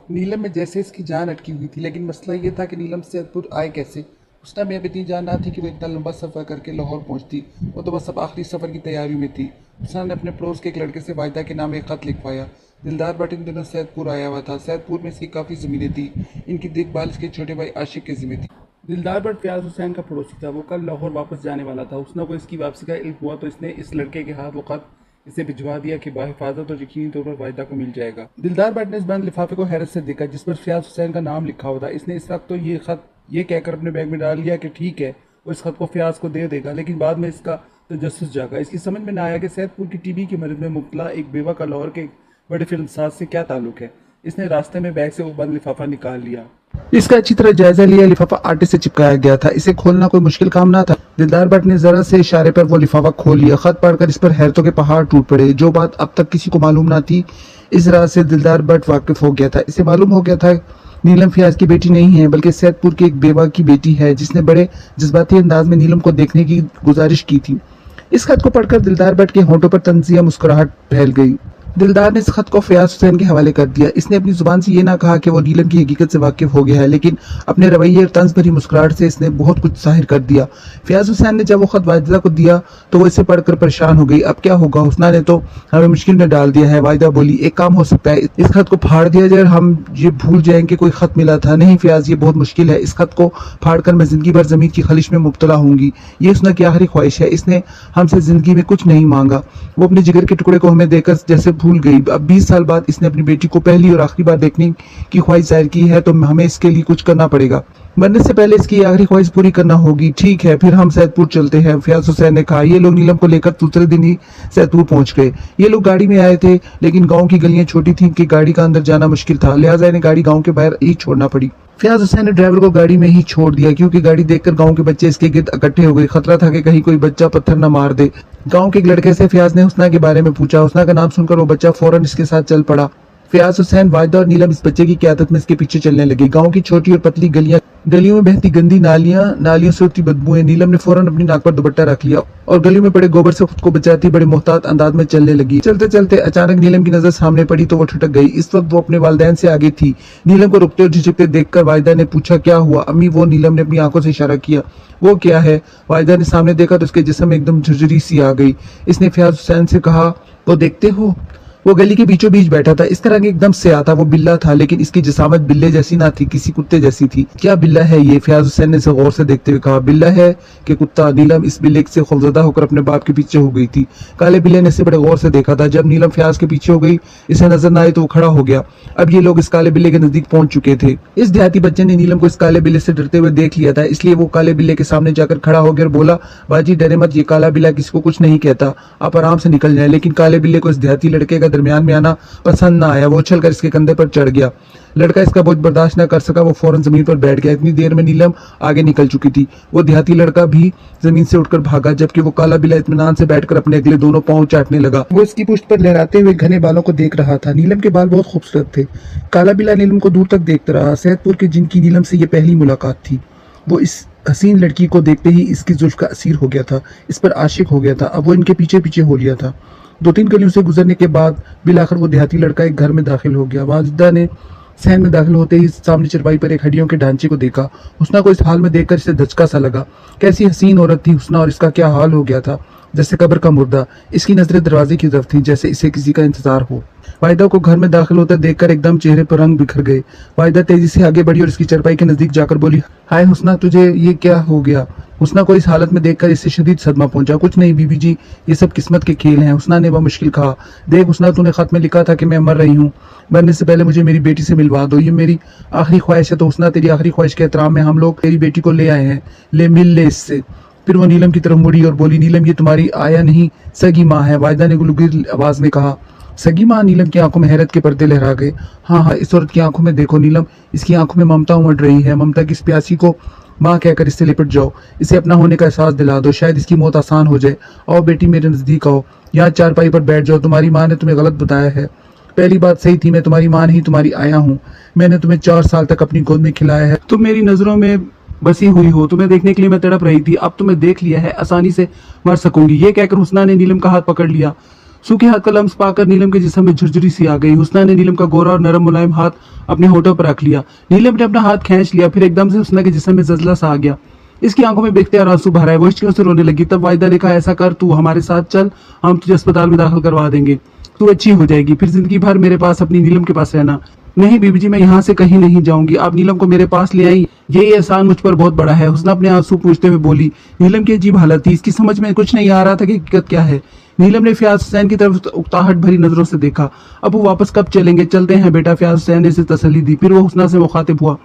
नीलम में जैसे इसकी जान अटकी हुई थी, लेकिन मसला ये था कि नीलम सैदपुर आए कैसे। उसने में अब इतनी जान ना थी कि वो इतना लंबा सफ़र करके लाहौर पहुंचती। वो तो बस अब आखिरी सफ़र की तैयारी में थी। उसने अपने पड़ोस के एक लड़के से वायदा के नाम एक ख़त लिखवाया। दिलदार भट्ट इन दिनों सैदपुर आया हुआ था। सैदपुर में इसकी काफ़ी ज़मीनें थी। इनकी देखभाल इसके छोटे भाई आशिक के ज़िम्मे थी। दिलदार भट्ट फयाज हुसैन का पड़ोसी था। वो कल लाहौर वापस जाने वाला था। उसने को इसकी वापसी का इल्म हुआ तो इसने इस लड़के के हाथ वो खत इसे भिजवा दिया कि बाहिफाजत और यकीनी तौर पर वायदा को मिल जाएगा। दिलदार भट्ट ने इस बंद लिफाफे को हैरत से देखा जिस पर फयाज हुसैन का नाम लिखा हुआ था। इसने इस वक्त तो ये खत ये कहकर अपने बैग में डाल लिया कि ठीक है, वो इस खत को फयाज को दे देगा, लेकिन बाद में इसका तजस्सुस जागा। इसकी समझ में न आया कि सैदपुर की टीबी की मर्ज में मुब्तला एक बेवा का लाहौर के बड़े फिल्मसाज से क्या ताल्लुक है। इसने रास्ते में बैग से वो बंद लिफाफा निकाल लिया। इसका अच्छी तरह जायजा लिया। लिफाफा आटे से चिपकाया गया था। इसे खोलना कोई मुश्किल काम ना था। दिलदार भट्ट ने जरा से इशारे पर वो लिफाफा खोल लिया। खत पढ़कर इस पर हैरतों के पहाड़ टूट पड़े। जो बात अब तक किसी को मालूम ना थी, इस राज से दिलदार भट्ट वाकिफ हो गया था। इसे मालूम हो गया था नीलम फयाज की बेटी नहीं है, बल्कि सैदपुर की एक बेवा की बेटी है जिसने बड़े जज्बाती अंदाज में नीलम को देखने की गुजारिश की थी। इस खत को पढ़कर दिलदार भट्ट के होंठों पर तंजिया मुस्कुराहट फैल गई। दिलदार ने इस खत को फयाज हुसैन के हवाले कर दिया। इसने अपनी जुबान से ये ना कहा कि वो नीलम की हकीकत से वाकिफ हो गया है, लेकिन अपने रवैये और तंज भरी मुस्कुराहट से इसने बहुत कुछ जाहिर कर दिया। फयाज हुसैन ने जब वो खत वायदा को दिया तो वो इसे पढ़कर परेशान हो गई। अब क्या होगा, हुस्ना ने तो हमें मुश्किल में डाल दिया है। वायदा बोली, एक काम हो सकता है, इस खत को फाड़ दिया जाए और हम ये भूल जाएंगे कोई खत मिला था। नहीं फयाज, ये बहुत मुश्किल है। इस खत को फाड़कर मैं जिंदगी भर जमीन की खलिश में मुब्तला होंगी। ये हुस्ना की आखिरी ख्वाहिश है। इसने हमसे जिंदगी में कुछ नहीं मांगा। वो अपने जिगर के टुकड़े को हमें देकर जैसे भूल गई। अब 20 साल बाद इसने अपनी बेटी को पहली और आखिरी बार देखने की ख्वाहिश जाहिर की है, तो हमें इसके लिए कुछ करना पड़ेगा। मरने से पहले इसकी आखिरी ख्वाहिश पूरी करना होगी। ठीक है, फिर हम सैदपुर चलते हैं, फयाज हुसैन ने कहा। ये लोग नीलम को लेकर दूसरे दिन ही सैदपुर पहुंच गए। ये लोग गाड़ी में आए थे, लेकिन गांव की गलियां छोटी थीं कि गाड़ी का अंदर जाना मुश्किल था, लिहाजा इन्हें गाड़ी गांव के बाहर ही छोड़ना पड़ी। फयाज हुसैन ने ड्राइवर को गाड़ी में ही छोड़ दिया, क्योंकि गाड़ी देखकर गांव के बच्चे इसके गिर्द इकट्ठे हो गए। खतरा था कि कहीं कोई बच्चा पत्थर न मार दे। गांव के एक लड़के से फयाज ने हुस्ना के बारे में पूछा। हुस्ना का नाम सुनकर वो बच्चा फौरन इसके साथ चल पड़ा। फयाज हुसैन, वायदा और नीलम इस बच्चे की क़यादत में इसके पीछे चलने लगे। गांव की छोटी और पतली गलियों में बहती गंदी नालियों से उठती बदबूएं। नीलम ने फौरन अपनी नाक पर दुपट्टा रख लिया और गलियों में पड़े गोबर से खुद को बचाती बड़े मोहतात अंदाज में चलने लगी। चलते चलते अचानक नीलम की नजर सामने पड़ी तो वो ठिठक गई। इस वक्त वो अपने वालिदैन से आगे थी। नीलम को रुकते और झिझकते देखकर वायदा ने पूछा, क्या हुआ अम्मी? वो नीलम ने अपनी आंखों से इशारा किया। वो क्या है? वायदा ने सामने देखा तो उसके जिस्म में एकदम झुरझुरी सी आ गई। इसने फयाज हुसैन से कहा, वो देखते हो, वो गली के बीचों बीच बैठा था। इसका रंग एकदम से आता। वो बिल्ला था, लेकिन इसकी जिसामत बिल्ले जैसी ना थी, किसी कुत्ते जैसी थी। क्या बिल्ला है ये? फयाज हुसैन ने इसे गौर से देखते हुए कहा। बिल्ला है कि कुत्ता? नीलम इस बिल्ले से खौफजदा होकर अपने बाप के पीछे हो गई थी। काले बिल्ले ने इसे बड़े गौर से देखा था। जब नीलम फयाज के पीछे हो गई, इसे नजर न आई तो वो खड़ा हो गया। अब ये लोग इस काले बिल्ले के नजदीक पहुंच चुके थे। इस देहाती बच्चे ने नीलम को इस काले बिल्ले से डरते हुए देख लिया था, इसलिए वो काले बिल्ले के सामने जाकर खड़ा हो गया और बोला, बाजी डरे मत, ये काला बिल्ला किसी को कुछ नहीं कहता, आप आराम से निकल जाए। लेकिन काले बिल्ले को इस देहाती लड़के का दरमियान में आना पसंद ना आया। वो उछलकर इसके कंधे पर चढ़ गया। लड़का इसका बोझ बर्दाश्त न कर सका। वो फौरन जमीन पर बैठ गया। इतनी देर में नीलम आगे निकल चुकी थी। वो देहाती लड़का भी जमीन से उठकर भागा, जबकि वो काला बिल्ला इत्मीनान से बैठकर अपने अगले दोनों पांव चाटने लगा। वो इसकी पुष्ट पर लहराते हुए घने बालों को देख रहा था। नीलम के बाल बहुत खूबसूरत थे। काला बिल्ला नीलम को दूर तक देखता रहा। सैदपुर की जिनकी नीलम से ये पहली मुलाकात थी, वो इस हसीन लड़की को देखते ही इसकी जुल्फ का असीर हो गया था, इस पर आशिक हो गया था। अब वो इनके पीछे पीछे हो लिया था। 2-3 गलियों से गुजरने के बाद बिलाखिर वो देहाती लड़का एक घर में दाखिल हो गया। वाजिदा ने सहन में दाखिल होते ही सामने चरपाई पर एक हड्डियों के ढांचे को देखा। हुस्ना को इस हाल में देखकर इसे धचका सा लगा। कैसी हसीन औरत थी हुस्ना, और इसका क्या हाल हो गया था, जैसे कब्र का मुर्दा। इसकी नजरें दरवाजे की तरफ थी, जैसे इसे किसी का इंतजार हो। वायदा को घर में दाखिल होता देखकर एकदम चेहरे पर रंग बिखर गए। वायदा तेजी से आगे बढ़ी और इसकी चरपाई के नजदीक जाकर बोली, हाय हुस्ना, तुझे ये क्या हो गया? हुस्ना को इस हालत में देखकर इससे शदीद सदमा पहुंचा। कुछ नहीं बीबी जी, ये सब किस्मत के खेल हैं। हुस्ना ने मुश्किल कहा, देख हुस्ना, तूने खत में लिखा था कि मैं मर रही हूँ, मरने से पहले मुझे मेरी बेटी से मिलवा दो, ये मेरी आखिरी ख्वाहिश है। तो हुस्ना, तेरी आखिरी ख्वाहिश के एहतराम में हम लोग तेरी बेटी को ले आए हैं, ले मिल ले इससे। फिर वो नीलम की तरफ मुड़ी और बोली, नीलम, ये तुम्हारी आया नहीं सगी माँ है। वायदा ने गुलगुल आवाज में कहा, सगी माँ? नीलम की आंखों में हैरत के पर्दे लहरा गए। हाँ हाँ, इस औरत की आंखों में देखो नीलम, इसकी आंखों में ममता उमड़ रही है। ममता की इस प्यासी को माँ कहकर इससे लिपट जाओ, इसे अपना होने का एहसास दिला दो, शायद इसकी मौत आसान हो जाए। आओ बेटी, मेरे नजदीक आओ, यहाँ चारपाई पर बैठ जाओ। तुम्हारी माँ ने तुम्हें गलत बताया है। पहली बात सही थी, मैं तुम्हारी माँ नहीं तुम्हारी आया हूँ। मैंने तुम्हें 4 साल तक अपनी गोद में खिलाया है। तुम मेरी नजरों में बसी हुई हो। तुम्हें देखने के लिए मैं तड़प रही थी, अब तुम्हें देख लिया है, आसानी से मर सकूंगी। ये कहकर हुस्ना ने नीलम का हाथ पकड़ लिया। सूखे हाथ का लम्स पाकर नीलम के जिस्म में झुरझुरी सी आ गई। हुस्ना ने नीलम का गोरा और नरम मुलायम हाथ अपने होठों पर रख लिया। नीलम ने अपना हाथ खींच लिया, फिर एकदम से हुस्ना के जिस्म में जजला सा आ गया। इसकी आंखों में बेख्तियार आंसू भर आए, वो इश्कियों से रोने लगी। तब वाहिदा ने कहा, ऐसा कर, तू हमारे साथ चल, हम तुझे अस्पताल में दाखिल करवा देंगे, तू अच्छी हो जाएगी, फिर जिंदगी भर मेरे पास अपनी नीलम के पास रहना। नहीं बीबी जी, मैं यहाँ से कहीं नहीं जाऊंगी, आप नीलम को मेरे पास ले आई, ये एहसान मुझ पर बहुत बड़ा है। हुस्ना अपने आंसू पूछते हुए बोली। नीलम की अजीब हालत थी, इसकी समझ में कुछ नहीं आ रहा था कि हकीकत क्या है। नीलम ने फयाज हुसैन की तरफ उकताहट भरी नजरों से देखा। अब वो वापस कब चलेंगे? चलते हैं बेटा, फयाज हुसैन ने इसे तसल्ली दी। फिर वो हुस्ना से मुखातिब हुआ।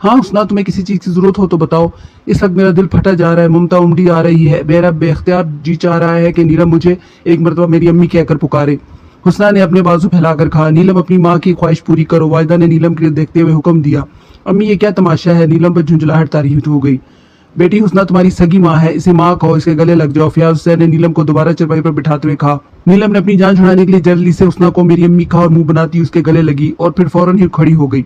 हाँ हुस्ना, तुम्हें किसी चीज की जरूरत हो तो बताओ, इस वक्त मेरा दिल फटा जा रहा है, ममता उमड़ी आ रही है, मेरा बेख्तियार जी चाह रहा है कि नीलम मुझे एक मरतबा मेरी अम्मी कहकर पुकारे। हुस्ना ने अपने बाजू फैलाकर कहा, नीलम अपनी माँ की ख्वाहिश पूरी करो। वाहिदा ने नीलम की देखते हुए हुक्म दिया। अम्मी ये क्या तमाशा है? नीलम पर झुंझलाहट तारी हो गई। बेटी हुस्ना तुम्हारी सगी माँ है, इसे माँ कहो, इसके गले लग जाओ। फयाज हुसैन ने नीलम को दोबारा चरपाई पर बिठाते हुए कहा। नीलम ने अपनी जान छुड़ाने के लिए जल्दी से हुस्ना को मेरी अम्मी कहा और मुंह बनाती उसके गले लगी और फिर फौरन ही खड़ी हो गई।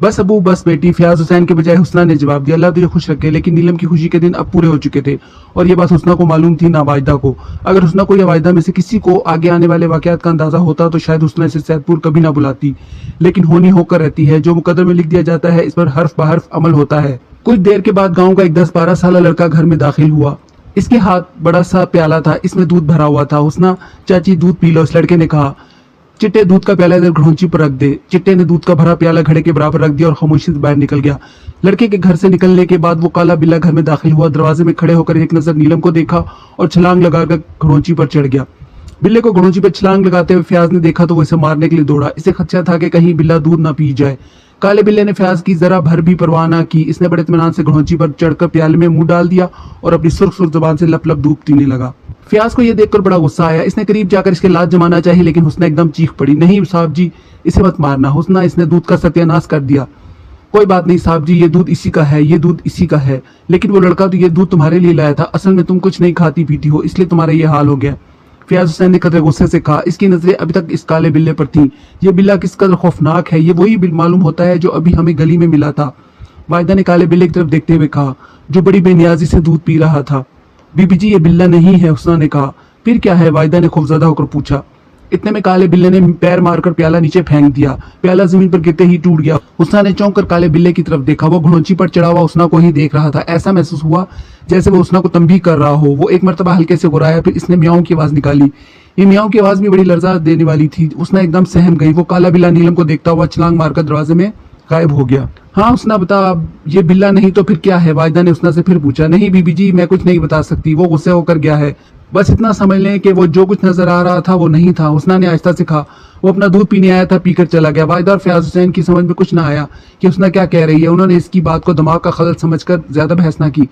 बस अबू बस बेटी, फयाज हुसैन के बजाय हुस्ना ने जवाब दिया। अल्लाह तुझे खुश रखे। लेकिन नीलम की खुशी के दिन अब पूरे हो चुके थे और ये बात हुस्ना को मालूम थी, ना वाहिदा को। अगर हुस्ना को या वाहिदा में से किसी को आगे आने वाले वाकयात का अंदाजा होता तो शायद हुस्ना इसे सैदपुर कभी ना बुलाती, लेकिन होनी होकर रहती है। जो मुकद्दर में लिख दिया जाता है, इस पर हर्फ बहर्फ अमल होता है। कुछ देर के बाद गाँव का एक 10-12 साल लड़का घर में दाखिल हुआ। इसके हाथ बड़ा सा प्याला था, इसमें दूध भरा हुआ था। हुस्ना, चाची दूध पी लो, इस लड़के ने कहा। चिट्टे दूध का प्याला इधर घड़ोंची पर रख दे। चिट्टे ने दूध का भरा प्याला घड़े के बराबर रख दिया और खामोशी से बाहर निकल गया। लड़के के घर से निकलने के बाद वो काला बिल्ला घर में दाखिल हुआ। दरवाजे में खड़े होकर एक नजर नीलम को देखा और छलांग लगाकर घड़ोंची पर चढ़ गया। बिल्ले को घड़ोंची पर छलांग लगाते हुए फयाज ने देखा तो वो इसे मारने के लिए दौड़ा। इसे खदशा था कि कहीं बिल्ला दूध ना पी जाए। काले बिल्ले ने फयाज की जरा भर भी परवाह ना की। इसने बड़े इत्मीनान से घड़ोंची पर चढ़कर प्याले में मुंह डाल दिया और अपनी सुर्ख सुर्ख जुबान से लप लप दूध पीने लगा। फयाज को यह देखकर बड़ा गुस्सा आया। इसने करीब जाकर इसके लात जमाना चाहिए, लेकिन हुस्ना एकदम चीख पड़ी, नहीं साहब जी, इसे मत मारना। हुस्ना, इसने दूध का सत्यानाश कर दिया। कोई बात नहीं साहब जी, ये दूध इसी का है, ये दूध इसी का है। लेकिन वो लड़का तो ये दूध तुम्हारे लिए लाया था, असल में तुम कुछ नहीं खाती पीती हो, इसलिए तुम्हारा ये हाल हो गया। फयाज हुसैन ने कदर गुस्से से कहा। इसकी नजरें अभी तक इस काले बिल्ले पर थीं। ये बिल्ला किस कदर खौफनाक है, ये वही बिल मालूम होता है जो अभी हमें गली में मिला था। वाहिदा ने काले बिल्ले की तरफ देखते हुए कहा, जो बड़ी बेनियाजी से दूध पी रहा था। बीबी जी, ये बिल्ला नहीं है, हुस्ना ने कहा। फिर क्या है? वाहिदा ने खौफजदा होकर पूछा। इतने में काले बिल्ले ने पैर मारकर प्याला नीचे फेंक दिया। प्याला जमीन पर गिरते ही टूट गया। हुस्ना ने चौंक कर काले बिल्ले की तरफ देखा। वो घड़ोंची पर चढ़ा हुआ हुस्ना को ही देख रहा था। ऐसा महसूस हुआ जैसे वो हुस्ना को तंबीह कर रहा हो। वो एक मर्तबा हल्के से गुर्राया, फिर इसने म्याऊं की आवाज निकाली। ये म्याऊं की आवाज भी बड़ी लर्जा देने वाली थी। हुस्ना एकदम सहम गई। वो काला बिल्ला नीलम को देखता हुआ छलांग मारकर दरवाजे में गायब हो गया। हाँ हुस्ना, बता, अब ये बिल्ला नहीं तो फिर क्या है? वाहिदा ने हुस्ना से फिर पूछा। नहीं बीबी जी, मैं कुछ नहीं बता सकती, वो गुस्से होकर गया है। बस इतना समझ लें कि वो जो कुछ नजर आ रहा था वो नहीं था। हुस्ना ने आहिस्ता से कहा। वो अपना दूध पीने आया था, पीकर चला गया। वाहिदा और फयाज हुसैन की समझ में कुछ ना आया कि हुस्ना क्या कह रही है। उन्होंने इसकी बात को दिमाग का खलल समझकर ज्यादा बहस ना की।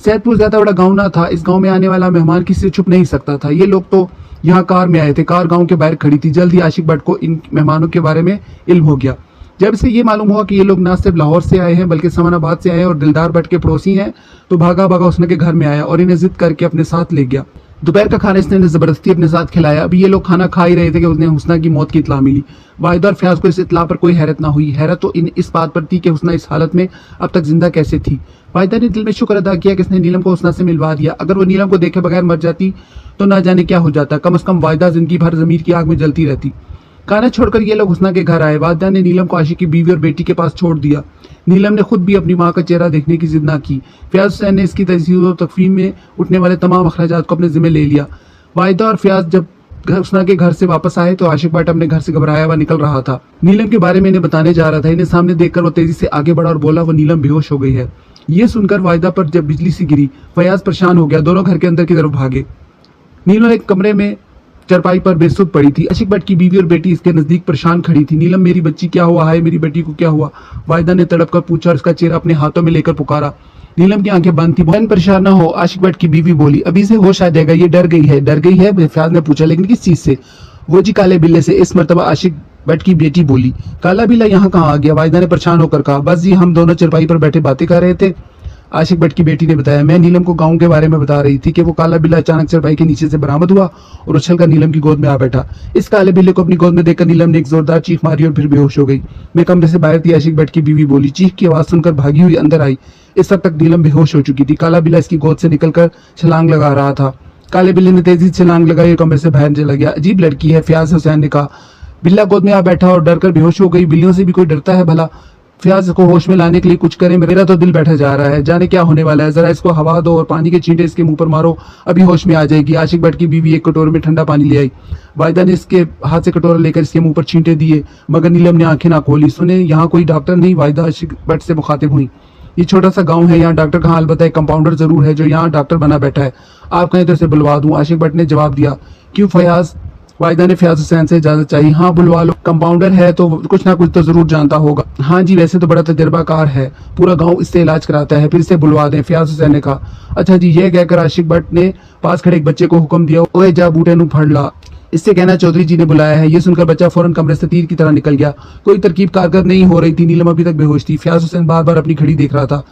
सैदपुर ज्यादा बड़ा गाँव ना था। इस गाँव में आने वाला मेहमान किसी से छुप नहीं सकता था। ये लोग तो यहाँ कार में आए थे, कार गाँव के बाहर खड़ी थी। जल्द ही आशिक भट्ट को इन मेहमानों के बारे में इल्म हो गया। जब से ये मालूम हुआ कि ये लोग ना सिर्फ लाहौर से आए हैं बल्कि समानाबाद से आए और दिलदार भट्ट के पड़ोसी हैं, तो भागा भागा हुस्ना के घर में आया और इन्हें जिद करके अपने साथ ले गया। दोपहर का खाना इसने जबरदस्ती अपने साथ खिलाया। अभी ये लोग खाना खा ही रहे थे कि उसने हुस्ना की मौत की इत्ला मिली। वाहिदा और फयाज को इस इत्ला पर कोई हैरत ना हुई। हैरत तो इस बात पर थी कि हुस्ना इस हालत में अब तक जिंदा कैसे थी। वाहिदा ने दिल में शुक्र अदा किया कि इसने नीलम को हुस्ना से मिलवा दिया। अगर वो नीलम को देखे बगैर मर जाती तो ना जाने क्या हो जाता। कम से कम वाहिदा जिंदगी भर जमीर की आग में जलती रहती। खाना छोड़कर ये लोग हुस्ना के घर आए। वाहिदा ने नीलम को आशिक की बीवी और बेटी के पास छोड़ दिया। नीलम ने खुद भी अपनी माँ का चेहरा देखने की जिद ना की। फयाज हुसैन ने इसकी तजहीज़ और तकफीन में उठने वाले तमाम अखराजात को अपने जिम्मे ले लिया। वाहिदा और फयाज जब हुस्ना के घर से वापस आए तो आशिक भट्ट अपने घर से घबराया हुआ निकल रहा था। नीलम के बारे में इन्हें बताने जा रहा था। इन्हें सामने देखकर वो तेजी से आगे बढ़ा और बोला, वो नीलम बेहोश हो गई है। ये सुनकर वाहिदा पर जब बिजली सी गिरी, फयाज परेशान हो गया। दोनों घर के अंदर की तरफ भागे। नीलम एक कमरे में चरपाई पर बेसुध पड़ी थी। आशिक भट्ट की बीवी और बेटी इसके नजदीक परेशान खड़ी थी। नीलम, मेरी बच्ची क्या हुआ है? मेरी बेटी को क्या हुआ? वाहिदा ने तड़प कर पूछा और इसका चेहरा अपने हाथों में लेकर पुकारा। नीलम की आंखें बंद थी। बहन परेशान ना हो, आशिक भट्ट की बीवी बोली। अभी से होश आ जाएगा। ये डर गई है। डर गई है? फयाज ने पूछा। लेकिन किस चीज से? वो जी काले बिल्ले से। इस मर्तबा आशिक भट्ट की बेटी बोली। काला बिल्ला यहाँ कहाँ आ गया? वाहिदा ने परेशान होकर कहा। बस जी, हम दोनों चरपाई पर बैठे बातें कर रहे थे। आशिक भट्ट की बेटी ने बताया। मैं नीलम को गांव के बारे में बता रही थी कि वो काला बिल्ला अचानक चरपाई के नीचे से बरामद हुआ और उछलकर नीलम की गोद में आ बैठा। इस काले बिल्ले को अपनी गोद में देखकर नीलम ने एक जोरदार चीख मारी और फिर बेहोश हो गई। मैं कमरे से बाहर थी। आशिक भट्ट की बीवी बोली। चीख की आवाज सुनकर भागी हुई अंदर आई। इस वक्त तक नीलम बेहोश हो चुकी थी। काला बिल्ला इसकी गोद से निकलकर छलांग लगा रहा था। काले बिल्ले ने तेजी से छलांग लगाई और कमरे से बाहर चला गया। अजीब लड़की है, फयाज हुसैन ने कहा। बिल्ला गोद में आ बैठा और डर कर बेहोश हो गई। बिल्लियों से भी कोई डरता है भला? फयाज को होश में लाने के लिए कुछ करे, मेरा तो दिल बैठा जा रहा है, जाने क्या होने वाला है। जरा इसको हवा दो और पानी के छींटे इसके मुंह पर मारो, अभी होश में आ जाएगी। आशिक भट्ट की बीवी एक कटोरे में ठंडा पानी ले आई। वाहिदा ने इसके हाथ से कटोरा लेकर इसके मुंह पर छींटे दिए, मगर नीलम ने आंखें ना खोली। सुने, यहाँ कोई डॉक्टर नहीं? वाहिदा आशिक भट्ट से मुखातिब हुई। ये छोटा सा गांव है, यहाँ डॉक्टर कहाँ? अलबत्ता एक कंपाउंडर जरूर है जो यहाँ डॉक्टर बना बैठा है। आप कहें तो इसे बुलवा दूं? आशिक भट्ट ने जवाब दिया। क्यों फयाज? वाहिदा ने फयाज हुसैन से इजाजत चाहिए। हाँ बुलवा लो, कंपाउंडर है तो कुछ ना कुछ तो जरूर जानता होगा। हाँ जी, वैसे तो बड़ा तजर्बाकार है, पूरा गांव इससे इलाज कराता है, फिर इसे बुलवा दें, फयाज हुसैन ने कहा। अच्छा जी, यह कहकर आशिक भट्ट ने पास खड़े एक बच्चे को हुक्म दिया, ओए जा बूटे नु फड़ ला, इससे कहना चौधरी जी ने बुलाया है। ये सुनकर बच्चा फौरन कमरे से तीर की तरह निकल गया। कोई तरकीब कारगर नहीं हो रही थी। नीलम अभी तक बेहोश थी। फयाज हुसैन बार बार अपनी घड़ी देख रहा था।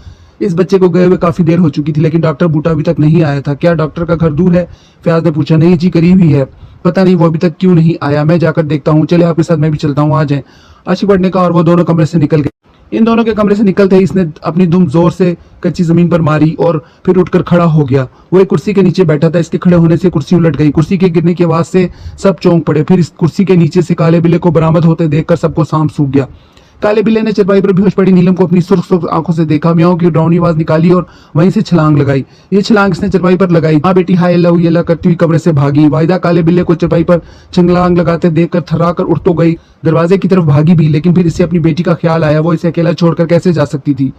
इस बच्चे को गए हुए काफी देर हो चुकी थी, लेकिन डॉक्टर बूटा अभी तक नहीं आया था। क्या डॉक्टर का घर दूर है? फयाज ने पूछा। नहीं जी, करीब ही है। पता नहीं वो अभी तक क्यों नहीं आया, मैं जाकर देखता हूँ। चले आपके साथ मैं भी चलता हूँ, आ जाएं। आशिक भट्ट ने कहा और वो दोनों कमरे से निकल गए। इन दोनों के कमरे से निकलते ही इसने अपनी दुम जोर से कच्ची जमीन पर मारी और फिर उठकर खड़ा हो गया। वो एक कुर्सी के नीचे बैठा था। इसके खड़े होने से कुर्सी उलट गई। कुर्सी के गिरने की आवाज से सब चौंक पड़े। फिर इस कुर्सी के नीचे से काले बिल्ले को बरामद होते देखकर सबको सांप सूख गया। काले बिल्ले ने चरपाई पर बेहोश पड़ी नीलम को अपनी सुर्ख सुर्ख आंखों से देखा, म्याऊं की डरावनी आवाज निकाली और वहीं से छलांग लगाई। ये छलांग इसने चरपाई पर लगाई। हाँ बेटी, हाय अल्लाह अल्लाह करती हुई कमरे से भागी। वाहिदा काले बिल्ले को चरपाई पर छलांग लगाते देखकर थर्रा कर उठ तो गई, दरवाजे की तरफ भागी भी, लेकिन फिर इसे अपनी बेटी का ख्याल आया। वो इसे अकेला छोड़कर कैसे जा सकती थी?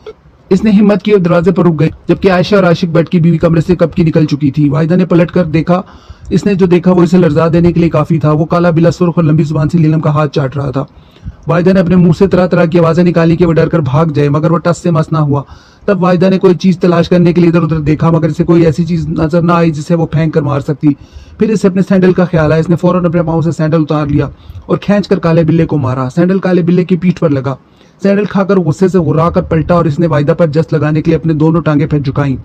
इसने हिम्मत की और दरवाजे पर रुक गई, जबकि आयशा और आशिक भट्ट की बीवी कमरे से कब की निकल चुकी थी। वाहिदा ने पलट कर देखा। इसने जो देखा वो इसे लर्जा देने के लिए काफी था। वो काला बिल्ला सुर्ख और लंबी जुबान से नीलम का हाथ चाट रहा था। वाहिदा ने अपने मुंह से तरह तरह की आवाजें निकाली कि वो डर कर भाग जाए, मगर वो टस से मस ना हुआ। तब वाहिदा ने कोई चीज तलाश करने के लिए इधर उधर देखा, मगर इसे कोई ऐसी चीज नजर ना आई जिसे वो फेंक कर मार सकती। फिर इसे अपने सैंडल का ख्याल आया। इसने फौरन अपने पाँव से सैंडल उतार लिया और खींच कर काले बिल्ले को मारा। सैंडल काले बिल्ले की पीठ पर लगा। सैंडल खाकर गुस्से से गुर्रा कर पलटा और इसने वाहिदा पर जस्ट लगाने के लिए अपने दोनों टांगे फिर झुकाई।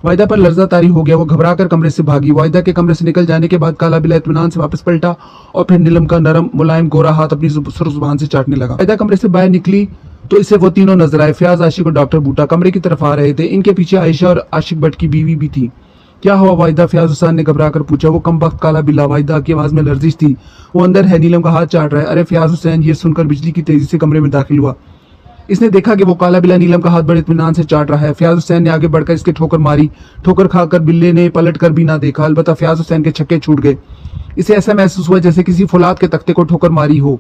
वाहिदा पर लर्जा तारी हो गया। वो घबरा कर कमरे से भागी। वाहिदा के कमरे से निकल जाने के बाद काला बिल्ला इत्मीनान से वापस पलटा और फिर नीलम का नरम मुलायम गोरा हाथ अपनी सुर्ख जुबान से चाटने लगा। वाहिदा कमरे से बाहर निकली तो इसे वो तीनों नजर आए, फयाज, आशिक और डॉक्टर बूटा कमरे की तरफ आ रहे थे। इनके पीछे आयशा और आशिक भट्ट की बीवी भी थी। क्या हुआ वाहिदा? फयाज हुसैन ने घबरा कर पूछा। वो कमबख्त काला बिल्ला, वाहिदा की आवाज में लर्जिश थी, वो अंदर है, नीलम का हाथ चाट रहा है। अरे फयाज हुसैन, ये सुनकर बिजली की तेजी से कमरे में दाखिल हुआ। इसने देखा कि वो काला बिल्ला नीलम का हाथ बड़े इत्मीनान से चाट रहा है। फयाज हुसैन ने आगे बढ़कर इसके ठोकर मारी। ठोकर खाकर बिल्ले ने पलट कर भी ना देखा, अलबत्ता फयाज हुसैन के छक्के छूट गए। इसे ऐसा महसूस हुआ जैसे किसी फौलाद के तख्ते को ठोकर मारी हो।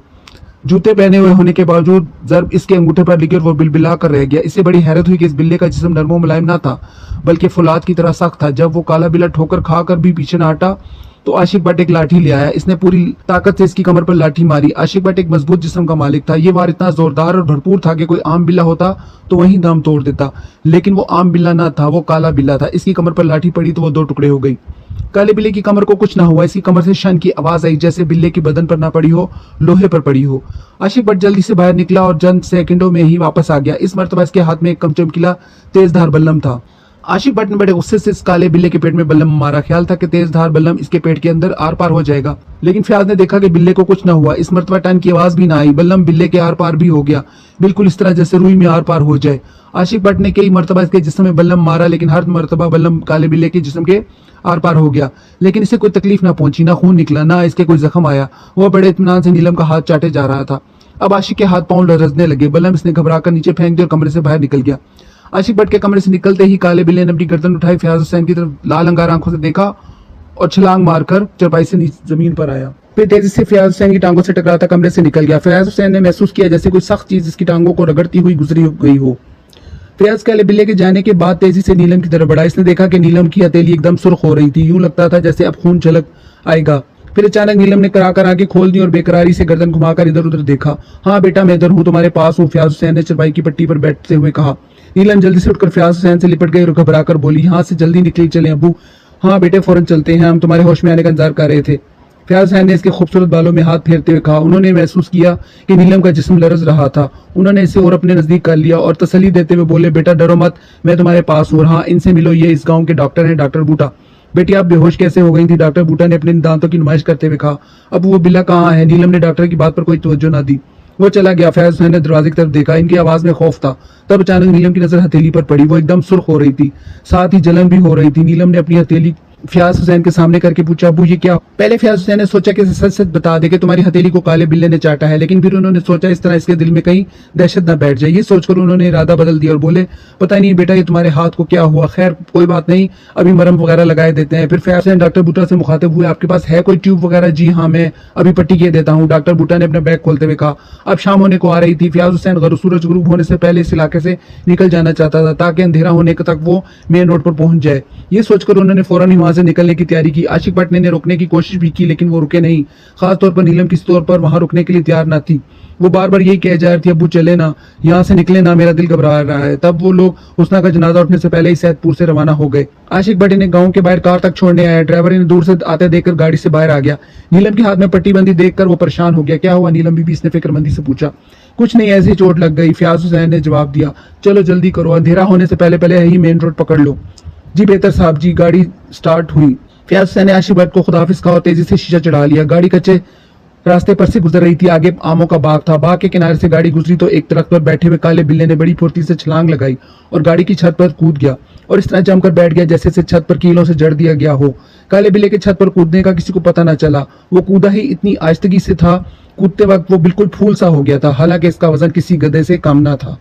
जूते पहने हुए होने के बावजूद जर्ब इसके अंगूठे पर लगी और वो बिलबिला कर रह गया। इसे बड़ी हैरत हुई कि इस बिल्ले का जिस्म नरमो मुलायम ना था, बल्कि फौलाद की तरह सख्त था। जब वो काला बिल्ला ठोकर खाकर भी पीछे न हटा तो आशिक भट्ट एक लाठी ले आया। इसने पूरी ताकत से इसकी कमर पर लाठी मारी। आशिक भट्ट एक मजबूत जिस्म का मालिक था। ये वार इतना जोरदार और भरपूर था कि कोई आम बिल्ला होता तो वहीं दम तोड़ देता, लेकिन वो आम बिल्ला ना था, वो काला बिल्ला था। इसकी कमर पर लाठी पड़ी तो वो दो टुकड़े हो गई। काले बिल्ले की कमर को कुछ ना हुआ। इसकी कमर से शन की आवाज आई, जैसे बिल्ले की बदन पर ना पड़ी हो, लोहे पर पड़ी हो। आशिक भट्ट जल्दी से बाहर निकला और चंद सेकंडों में ही वापस आ गया। इस मर्तबा इसके हाथ में एक कम चमकीला तेजधार बल्लम था। आशिक भट्ट ने बड़े गुस्से से इस काले बिल्ले के पेट में बल्लम मारा। ख्याल था कि तेजधार बल्लम इसके पेट के अंदर आर पार हो जाएगा, लेकिन फयाज ने देखा कि बिल्ले को कुछ न हुआ। इस मर्तबा टन की आवाज भी ना आई। बल्लम बिल्ले के आर पार भी हो गया, बिल्कुल इस तरह जैसे रुई में आर पार हो जाए। आशिक भट्ट ने कई मर्तबा इसके जिस्म में बल्लम मारा, लेकिन हर मर्तबा बल्लम काले बिल्ले के जिस्म के आर पार हो गया, लेकिन इसे कोई तकलीफ ना पहुंची, ना खून निकला, ना इसके कोई जख्म आया। वह बड़े इत्मीनान से नीलम का हाथ चाटे जा रहा था। अब आशिक के हाथ पांव लरजने लगे। बल्लम इसने घबरा कर नीचे फेंक दिया और कमरे से बाहर निकल गया। आशिक भट्ट के कमरे से निकलते ही काले बिल्ले ने अपनी गर्दन उठाई, फयाज हुसैन की तरफ लाल अंगार आंखों से देखा और छलांग मारकर चरपाई से नीचे जमीन पर आया। फिर तेजी से फयाज हुसैन की टांगों से टकराता कमरे से निकल गया। फयाज हुसैन ने महसूस किया जैसे कोई सख्त चीज इसकी टांगों को रगड़ती हुई गुजरी गई हो। फयाज काले बिल्ले के जाने के बाद तेजी से नीलम की तरफ बढ़ा। इसने देखा कि नीलम की हथेली एकदम सुर्ख हो रही थी। यूं लगता था जैसे अब खून छलक आएगा। फिर अचानक नीलम ने कराकर आंखें खोल दी और बेकरारी से गर्दन घुमाकर इधर उधर देखा। हाँ बेटा, मैं इधर हूँ, तुम्हारे पास हूँ, फयाज हुसैन ने चरपाई की पट्टी पर बैठते हुए कहा। नीलम जल्दी से उठकर फयाज हुसैन से लिपट गई और घबरा कर बोली, यहाँ से जल्दी निकल चले अबू। हाँ बेटे, फौरन चलते हैं, हम तुम्हारे होश में आने का इंतजार कर रहे थे, फयाज हुसैन ने इसके खूबसूरत बालों में हाथ फेरते हुए कहा। उन्होंने महसूस किया कि नीलम का जिस्म लरज रहा था। उन्होंने इसे और अपने नजदीक कर लिया और तसल्ली देते हुए बोले, बेटा डरो मत, मैं तुम्हारे पास हूँ। हाँ, इनसे मिलो, ये इस गाँव के डॉक्टर हैं, डॉक्टर बूटा। बेटी आप बेहोश कैसे हो गई थी? डॉक्टर बूटा ने अपने दांतों की नुमाइश करते हुए कहा। अब वो बिल्ला कहाँ है? नीलम ने डॉक्टर की बात पर कोई तवज्जो न दी। वो चला गया। फयाज हुसैन ने दरवाजे की तरफ देखा। इनकी आवाज में खौफ था। तब अचानक नीलम की नजर हथेली पर पड़ी। वो एकदम सुर्ख हो रही थी, साथ ही जलन भी हो रही थी। नीलम ने अपनी हथेली फयाज हुसैन के सामने करके पूछा, अबू ये क्या? पहले फयाज हुसैन ने सोचा कि सच सच बता दे कि तुम्हारी हथेली को काले बिल्ले ने चाटा है, लेकिन फिर उन्होंने सोचा इस तरह इसके दिल में कहीं दहशत न बैठ जाए। ये सोचकर उन्होंने इरादा बदल दिया और बोले, पता नहीं बेटा ये तुम्हारे हाथ को क्या हुआ, खैर कोई बात नहीं, अभी मरहम वगैरह लगाए देते हैं। फिर फयाज हुसैन डॉक्टर भुट्टा से मुखातिब हुए, आपके पास है कोई ट्यूब वगैरह? जी हाँ, मैं अभी पट्टी किए देता हूँ, डॉक्टर भुट्टा ने अपना बैग खोलते हुए कहा। अब शाम होने को आ रही थी। फयाज हुसैन सूरज गुरूब होने से पहले इस इलाके से निकल जाना चाहता था ताकि अंधेरा होने तक वो मेन रोड पर पहुंच जाए। ये सोचकर उन्होंने फौरन ही वहां से निकलने की तैयारी की। आशिक भट्ट ने रोकने की कोशिश भी की, लेकिन वो रुके नहीं। खासतौर पर नीलम किस तौर पर वहां रुकने के लिए तैयार ना थी। वो बार बार यही कह जा रही थी, अबू चले ना, यहाँ से निकले ना, मेरा दिल घबरा रहा है। तब वो लोग हुस्ना का जनाजा उठने से पहले ही सैदपुर से रवाना हो गए। आशिक भट्ट ने गांव के बाहर कार तक छोड़ने आया। ड्राइवर ने दूर से आते देखकर गाड़ी से बाहर आ गया। नीलम के हाथ में पट्टी बंदी देखकर वो परेशान हो गया। क्या हुआ नीलम बीबी? इसने फिक्रमंदी से पूछा। कुछ नहीं, ऐसी चोट लग गई, फयाज हुसैन ने जवाब दिया। चलो जल्दी करो, अंधेरा होने से पहले पहले ही मेन रोड पकड़ लो। जी बेहतर साहब जी। गाड़ी स्टार्ट हुई। फयाज हुसैन ने आशिक भट्ट को खुदाफिज कहा और तेजी से शीशा चढ़ा लिया। गाड़ी कच्चे रास्ते पर से गुजर रही थी। आगे आमों का बाग था। बाग के किनारे से गाड़ी गुजरी तो एक दरख्त पर बैठे हुए काले बिल्ले ने बड़ी फुर्ती से छलांग लगाई और गाड़ी की छत पर कूद गया और इस तरह जमकर बैठ गया जैसे से छत पर कीलों से जड़ दिया गया हो। काले बिल्ले के छत पर कूदने का किसी को पता न चला। वो कूदा ही इतनी आहिस्तगी से था, कूदते वक्त वो बिल्कुल फूल सा हो गया था, हालांकि इसका वजन किसी गधे से कम ना था।